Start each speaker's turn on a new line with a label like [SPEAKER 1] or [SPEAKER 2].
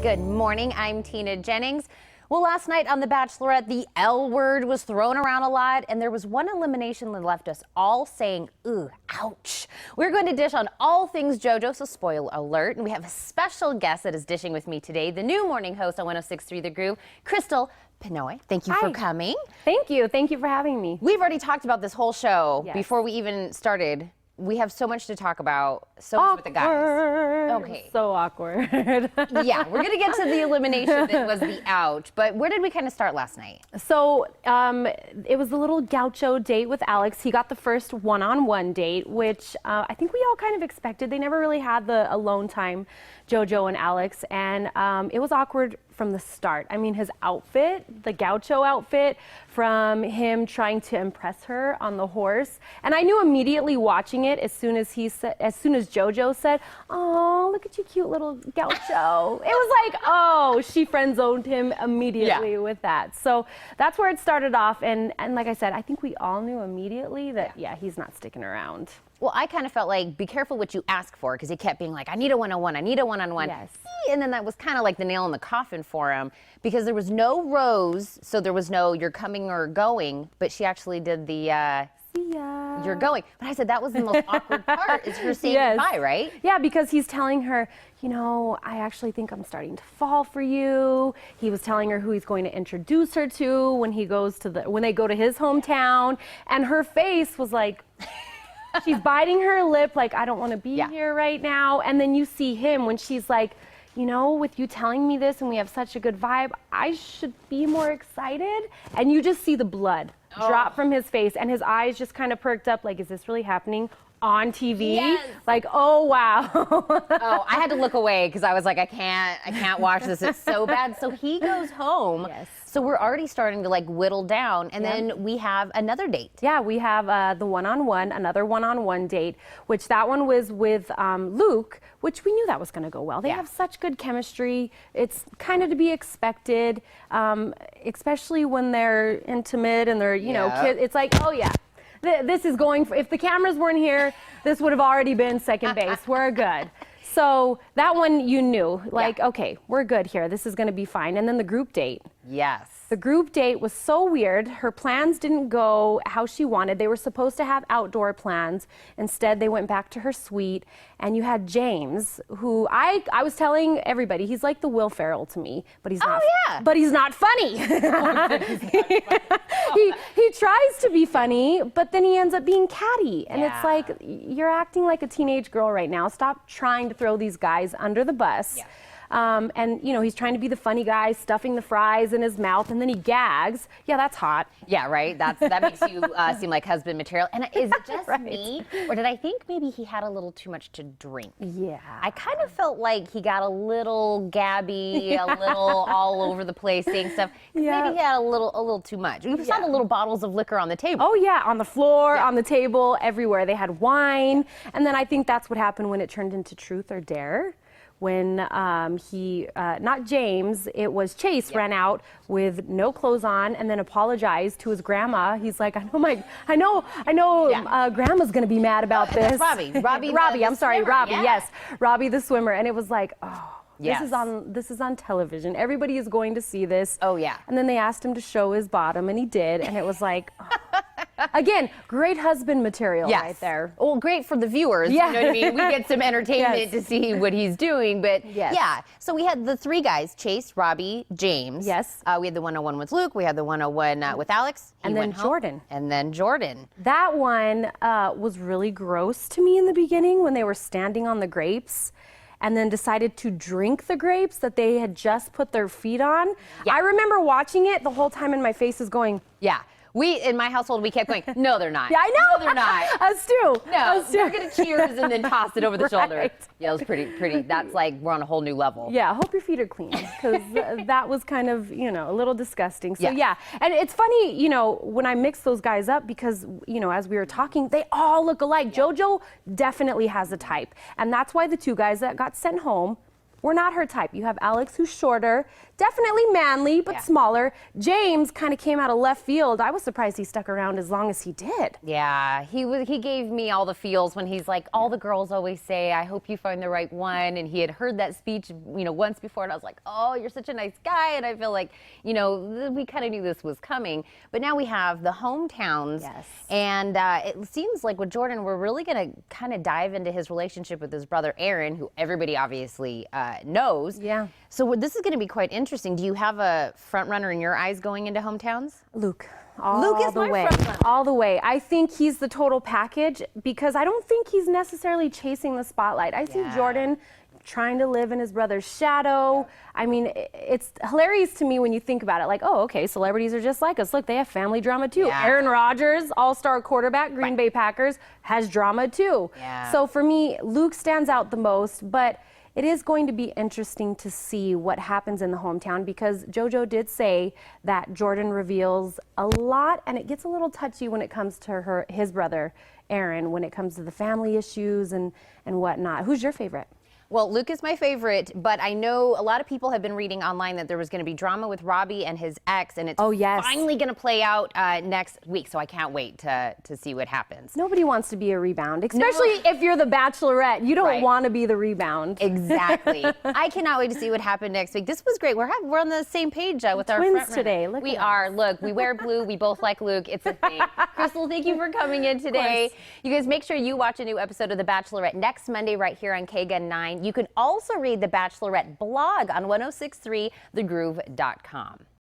[SPEAKER 1] Good morning, I'm Tina Jennings. Well, last night on The Bachelorette, the L word was thrown around a lot, and there was one elimination that left us all saying, ooh, ouch. We're going to dish on all things JoJo, so spoiler alert. And we have a special guest that is dishing with me today, the new morning host on 106.3 The Groove, Krystal Pino. Thank you for coming.
[SPEAKER 2] Thank you. Thank you for having me.
[SPEAKER 1] We've already talked about this whole show before we even started. We have so much to talk about, so much with the guys.
[SPEAKER 2] Okay. So awkward.
[SPEAKER 1] Yeah, we're going to get to the elimination that was the ouch, but where did we kind of start last night?
[SPEAKER 2] So it was a little gaucho date with Alex. He got the first one-on-one date, which I think we all kind of expected. They never really had the alone time, JoJo and Alex, and it was awkward from the start. I mean, his outfit, the gaucho outfit, from him trying to impress her on the horse, and I knew immediately watching it as soon as JoJo said, "Oh, look at you, cute little gaucho." It was like, oh, she friend-zoned him immediately with that. So that's where it started off, and like I said, I think we all knew immediately that he's not sticking around.
[SPEAKER 1] Well, I kind of felt like, be careful what you ask for, because he kept being like, I need a one-on-one, I need a one-on-one.
[SPEAKER 2] Yes.
[SPEAKER 1] And then that was kind of like the nail in the coffin for him, because there was no rose, so there was no you're coming or going, but she actually did the
[SPEAKER 2] See ya.
[SPEAKER 1] You're going. But I said that was the most awkward part, is her saying goodbye, right?
[SPEAKER 2] Yeah, because he's telling her, you know, I actually think I'm starting to fall for you. He was telling her who he's going to introduce her to when he goes to when they go to his hometown, and her face was like, she's biting her lip like, I don't want to be here right now. And then you see him when she's like, you know, with you telling me this and we have such a good vibe, I should be more excited. And you just see the blood drop from his face, and his eyes just kind of perked up like, is this really happening on TV?
[SPEAKER 1] Yes.
[SPEAKER 2] Like, oh, wow.
[SPEAKER 1] Oh, I had to look away because I was like, I can't watch this. It's so bad. So he goes home.
[SPEAKER 2] Yes.
[SPEAKER 1] So we're already starting to like whittle down, and then we have another date.
[SPEAKER 2] Yeah, we have the one-on-one, another one-on-one date, which that one was with Luke, which we knew that was going to go well. They have such good chemistry. It's kind of to be expected, especially when they're intimate and they're, you know, kids. It's like, oh yeah, this is going for, if the cameras weren't here, this would have already been second base. We're good. So that one you knew, like, okay, we're good here. This is going to be fine. And then the group date.
[SPEAKER 1] Yes.
[SPEAKER 2] The group date was so weird. Her plans didn't go how she wanted. They were supposed to have outdoor plans. Instead, they went back to her suite. And you had James, who I was telling everybody, he's like the Will Ferrell to me, but he's not. But he's not funny. He tries to be funny, but then he ends up being catty. And it's like, you're acting like a teenage girl right now. Stop trying to throw these guys under the bus. And, you know, he's trying to be the funny guy, stuffing the fries in his mouth, and then he gags. Yeah, that's hot.
[SPEAKER 1] Yeah, right? That makes you seem like husband material. And is it just me? Or did I think maybe he had a little too much to drink?
[SPEAKER 2] Yeah.
[SPEAKER 1] I kind of felt like he got a little gabby, a little all over the place saying stuff. Maybe he had a little too much. We saw the little bottles of liquor on the table.
[SPEAKER 2] Oh, yeah, on the floor, on the table, everywhere. They had wine. And then I think that's what happened when it turned into Truth or Dare. When not James, it was Chase, ran out with no clothes on and then apologized to his grandma. He's like, I know, grandma's gonna be mad about this.
[SPEAKER 1] Robbie,
[SPEAKER 2] I'm sorry,
[SPEAKER 1] swimmer,
[SPEAKER 2] Robbie. Yes, Robbie the swimmer, and it was like, oh.
[SPEAKER 1] Yes.
[SPEAKER 2] This is on television. Everybody is going to see this.
[SPEAKER 1] Oh, yeah.
[SPEAKER 2] And then they asked him to show his bottom, and he did, and it was like, oh. Again, great husband material right there.
[SPEAKER 1] Well, great for the viewers. You know what I mean? We get some entertainment to see what he's doing, but yeah. So we had the three guys, Chase, Robbie, James.
[SPEAKER 2] Yes.
[SPEAKER 1] We had the one-on-one with Luke. We had the one-on-one with Alex.
[SPEAKER 2] And then Jordan.
[SPEAKER 1] And then Jordan.
[SPEAKER 2] That one was really gross to me in the beginning when they were standing on the grapes and then decided to drink the grapes that they had just put their feet on. I remember watching it the whole time and my face is going,
[SPEAKER 1] We, in my household, we kept going, no, they're not.
[SPEAKER 2] Yeah, I know.
[SPEAKER 1] No, they're not.
[SPEAKER 2] Us too.
[SPEAKER 1] No, they're going to cheers and then toss it over the shoulder. Yeah, it was pretty. That's like, we're on a whole new level.
[SPEAKER 2] Yeah, I hope your feet are clean, because that was kind of, you know, a little disgusting. So yeah, and it's funny, you know, when I mix those guys up, because, you know, as we were talking, they all look alike. JoJo definitely has a type. And that's why the two guys that got sent home were not her type. You have Alex, who's shorter, definitely manly, but smaller. James kind of came out of left field. I was surprised he stuck around as long as he did.
[SPEAKER 1] Yeah, he gave me all the feels when he's like, all the girls always say, I hope you find the right one. And he had heard that speech, once before, and I was like, oh, you're such a nice guy. And I feel like, we kind of knew this was coming. But now we have the hometowns.
[SPEAKER 2] Yes.
[SPEAKER 1] And it seems like with Jordan, we're really going to kind of dive into his relationship with his brother Aaron, who everybody obviously knows.
[SPEAKER 2] Yeah.
[SPEAKER 1] So this is going to be quite interesting. Do you have a front runner in your eyes going into hometowns?
[SPEAKER 2] Luke.
[SPEAKER 1] Luke is my front runner.
[SPEAKER 2] All the way. I think he's the total package because I don't think he's necessarily chasing the spotlight. I see Jordan trying to live in his brother's shadow. I mean, it's hilarious to me when you think about it. Like, oh, okay, celebrities are just like us. Look, they have family drama too.
[SPEAKER 1] Yeah.
[SPEAKER 2] Aaron Rodgers, all-star quarterback, Green Bay Packers, has drama too.
[SPEAKER 1] Yeah.
[SPEAKER 2] So for me, Luke stands out the most, but it is going to be interesting to see what happens in the hometown because JoJo did say that Jordan reveals a lot and it gets a little touchy when it comes to his brother, Aaron, when it comes to the family issues and whatnot. Who's your favorite?
[SPEAKER 1] Well, Luke is my favorite, but I know a lot of people have been reading online that there was going to be drama with Robbie and his ex, and it's finally going to play out next week, so I can't wait to see what happens.
[SPEAKER 2] Nobody wants to be a rebound, especially if you're the Bachelorette. You don't want to be the rebound.
[SPEAKER 1] Exactly. I cannot wait to see what happened next week. This was great. We're on the same page with our
[SPEAKER 2] twins today. Look
[SPEAKER 1] we
[SPEAKER 2] at
[SPEAKER 1] are.
[SPEAKER 2] us.
[SPEAKER 1] Look, we wear blue. We both like Luke. It's a thing. Krystal, thank you for coming in today. You guys, make sure you watch a new episode of The Bachelorette next Monday right here on KGUN-9. You can also read the Bachelorette blog on 1063thegroove.com.